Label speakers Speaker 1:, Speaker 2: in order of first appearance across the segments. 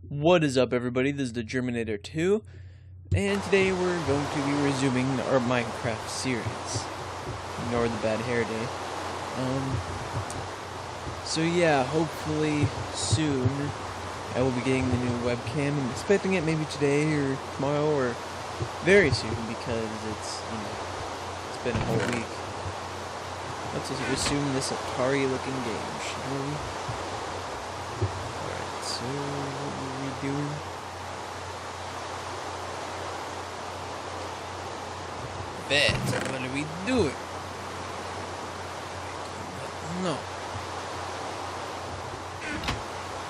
Speaker 1: What is up, everybody? This is the Germinator 2, and today we're going to be resuming our Minecraft series. Ignore the bad hair day. So yeah, hopefully soon I will be getting the new webcam. I'm expecting it maybe today or tomorrow or very soon because it's been a whole week. Let's just resume this Atari-looking game, shall we? Alright, so what are we doing? That's what are we doing? No.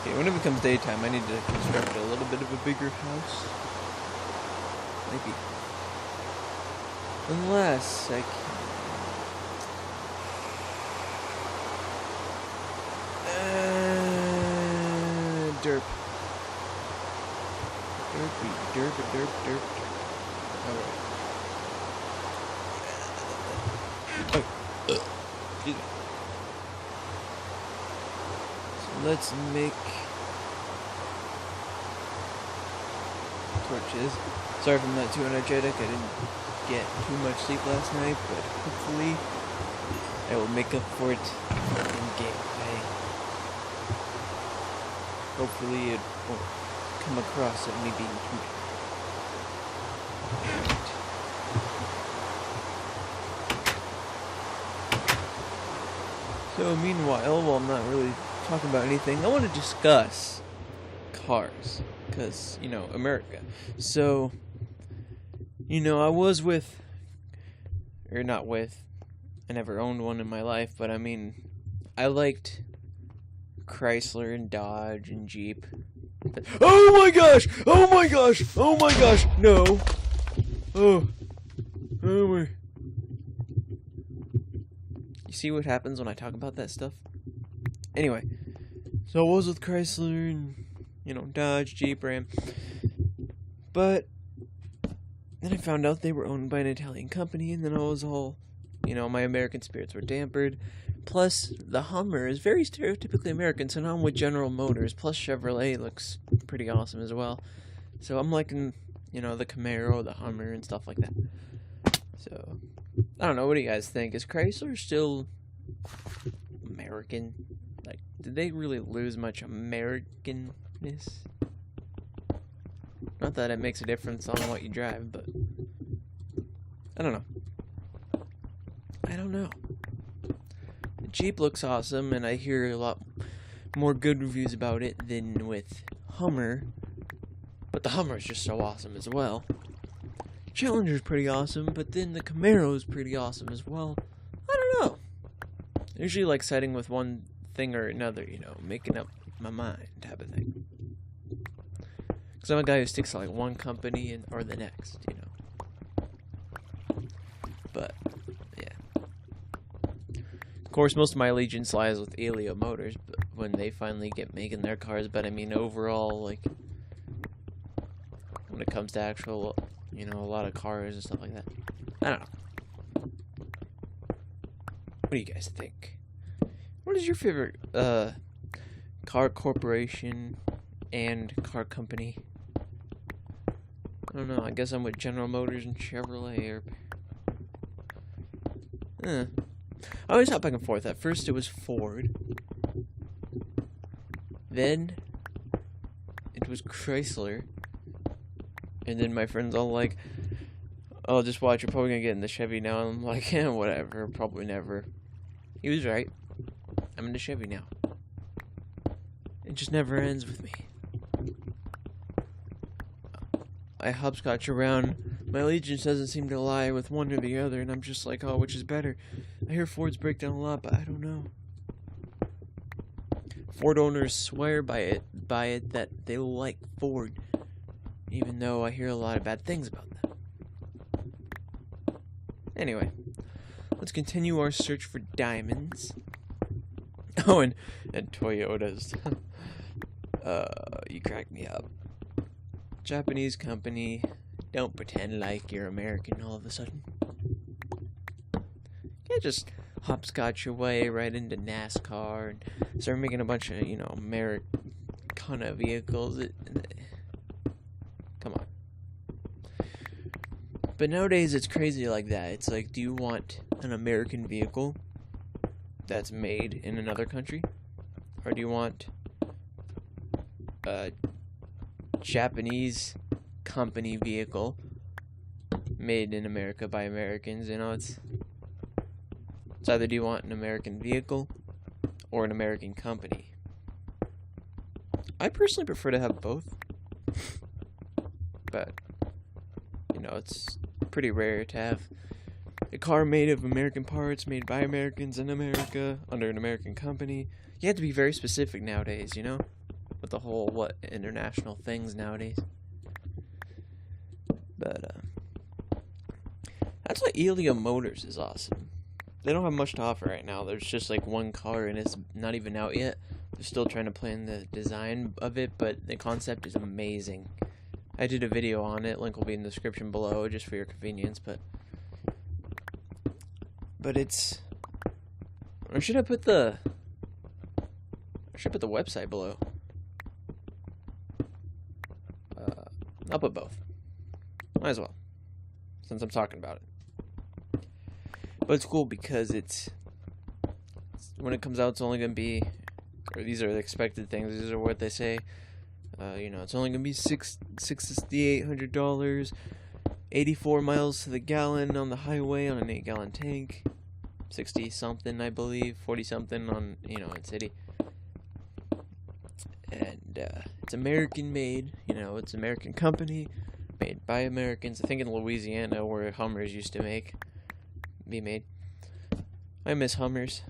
Speaker 1: Okay, when it becomes daytime, I need to construct a little bit of a bigger house. Maybe. Unless I can. Derp. Derpy, derp. Alright. Excuse me. So let's make torches. Sorry if I'm not too energetic. I didn't get too much sleep last night, but hopefully I will make up for it in gameplay. Hopefully it won't come across as me being too. So meanwhile, while I'm not really talking about anything, I want to discuss cars. Because, America. So, I was with, or not with, I never owned one in my life, but I mean, I liked Chrysler and Dodge and Jeep. Oh my gosh! Oh my gosh! Oh my gosh! No! Oh my. You see what happens when I talk about that stuff? Anyway, so I was with Chrysler and, Dodge, Jeep, Ram. But then I found out they were owned by an Italian company, and then I was all, my American spirits were dampened. Plus, the Hummer is very stereotypically American, so now I'm with General Motors. Plus, Chevrolet looks pretty awesome as well. So I'm liking, the Camaro, the Hummer, and stuff like that. So, I don't know, what do you guys think? Is Chrysler still American? Like, did they really lose much Americanness? Not that it makes a difference on what you drive, but I don't know. The Jeep looks awesome, and I hear a lot more good reviews about it than with Hummer. But the Hummer is just so awesome as well. Challenger's pretty awesome, but then the Camaro's pretty awesome as well. I don't know. I usually like siding with one thing or another, making up my mind type of thing. Because I'm a guy who sticks to like one company or the next, But, yeah. Of course, most of my allegiance lies with Elio Motors, but when they finally get making their cars. But I mean, overall, like, when it comes to actual, a lot of cars and stuff like that. I don't know. What do you guys think? What is your favorite car corporation and car company? I don't know. I guess I'm with General Motors and Chevrolet. I always hop back and forth. At first it was Ford. Then it was Chrysler. And then my friends all like, oh, just watch, you're probably gonna get in the Chevy now. And I'm like, yeah, whatever, probably never. He was right. I'm in the Chevy now. It just never ends with me. I hopscotch around. My allegiance doesn't seem to lie with one or the other, and I'm just like, oh, which is better? I hear Fords break down a lot, but I don't know. Ford owners swear by it that they like Ford, even though I hear a lot of bad things about them. Anyway, let's continue our search for diamonds. Oh, and Toyotas. You crack me up. Japanese company. Don't pretend like you're American all of a sudden. Can't just hopscotch your way right into NASCAR and start making a bunch of, ton of vehicles. Come on. But nowadays it's crazy like that. It's like, do you want an American vehicle that's made in another country? Or do you want a Japanese company vehicle made in America by Americans? You know, it's either do you want an American vehicle or an American company. I personally prefer to have both. But, you know, it's pretty rare to have a car made of American parts, made by Americans in America, under an American company. You have to be very specific nowadays, you know? With the whole, international things nowadays. But, that's why Elio Motors is awesome. They don't have much to offer right now. There's just, like, one car, and it's not even out yet. They're still trying to plan the design of it, but the concept is amazing. I did a video on it. Link will be in the description below, just for your convenience, but it's... Or should I put the... website below? I'll put both. Might as well, since I'm talking about it. But it's cool because it's when it comes out, it's only going to be... Or these are the expected things. These are what they say. You know, it's only going to be $6,800, 84 miles to the gallon on the highway on an 8-gallon tank, 60-something, I believe, 40-something on, you know, in city. And it's American-made, you know, it's an American company, made by Americans. I think in Louisiana, where Hummers used to be made. I miss Hummers.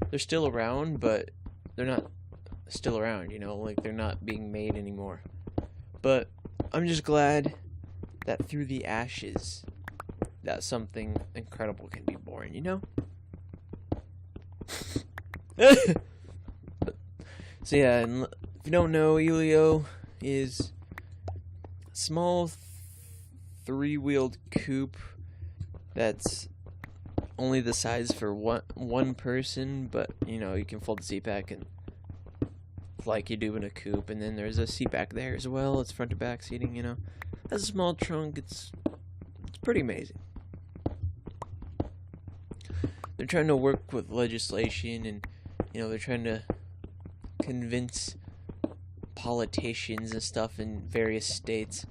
Speaker 1: They're still around, but they're not still around, you know, like they're not being made anymore. But I'm just glad that through the ashes that something incredible can be born, you know? So yeah, and if you don't know, Elio is a small three-wheeled coupe that's only the size for one person, but you know, you can fold the seat back and like you do in a coupe, and then there's a seat back there as well. It's front to back seating, you know. Has a small trunk. It's pretty amazing. They're trying to work with legislation, and you know, they're trying to convince politicians and stuff in various states,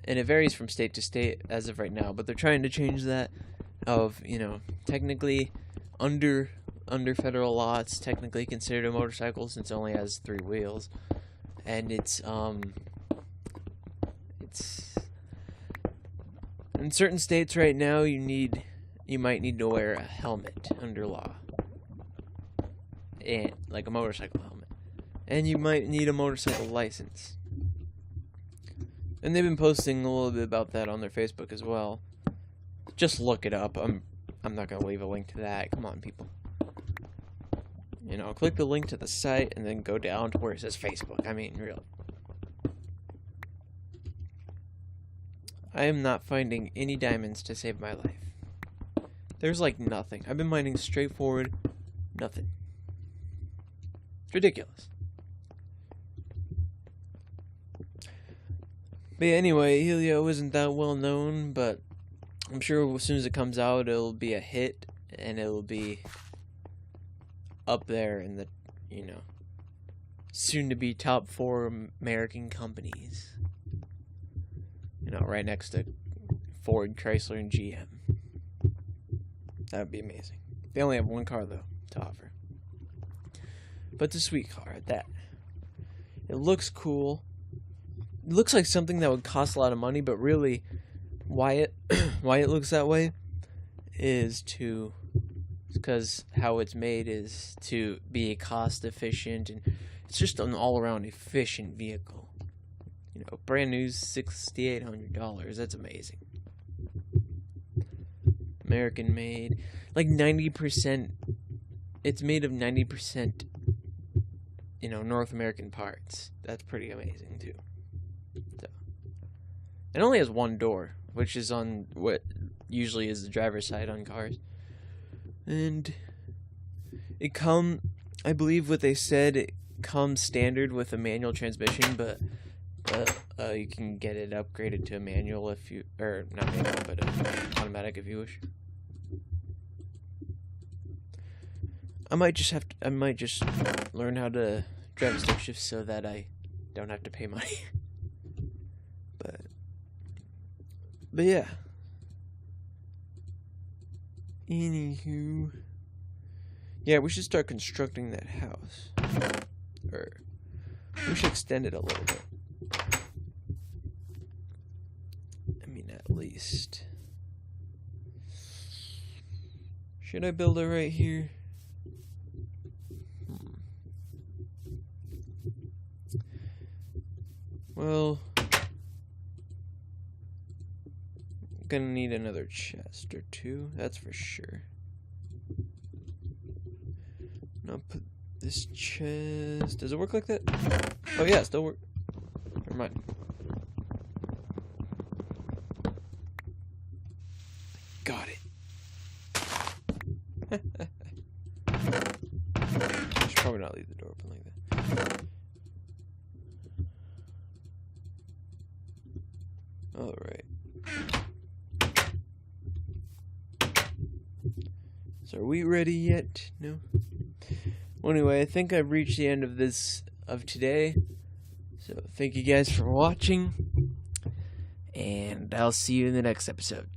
Speaker 1: and it varies from state to state as of right now, but they're trying to change that of, you know, technically under federal law, it's technically considered a motorcycle since it only has 3 wheels, and it's in certain states right now you might need to wear a helmet under law, and like a motorcycle helmet, and you might need a motorcycle license. And they've been posting a little bit about that on their Facebook as well. Just look it up. I'm not gonna leave a link to that. Come on, people. You know, click the link to the site and then go down to where it says Facebook. I mean, really. I am not finding any diamonds to save my life. There's like nothing. I've been mining straightforward, nothing. It's ridiculous. But yeah, anyway, Helio isn't that well known, but I'm sure as soon as it comes out, it'll be a hit, and it'll be up there in the, you know, soon-to-be top 4 American companies. You know, right next to Ford, Chrysler, and GM. That would be amazing. They only have one car, though, to offer. But it's a sweet car at that. It looks cool. It looks like something that would cost a lot of money, but really, why it looks that way is because how it's made is to be cost efficient, and it's just an all-around efficient vehicle. You know, brand new $6,800. That's amazing. American made, like 90%. It's made of 90%. You know, North American parts. That's pretty amazing too. So, it only has one door, which is on what usually is the driver's side on cars. And I believe what they said, it comes standard with a manual transmission, but you can get it upgraded to a manual if you, or not manual, but automatic if you wish. I might just learn how to drive a stick shift so that I don't have to pay money. But yeah. Anywho, yeah, we should start constructing that house, or we should extend it a little bit. I mean, at least. Should I build it right here? Well, I'm gonna need another chest or two, that's for sure. Now put this chest. Does it work like that? Oh yeah, it still works. Never mind. Got it. I should probably not leave the door open like that. Alright. So are we ready yet? No? Well, anyway, I think I've reached the end of today. So thank you guys for watching. And I'll see you in the next episode.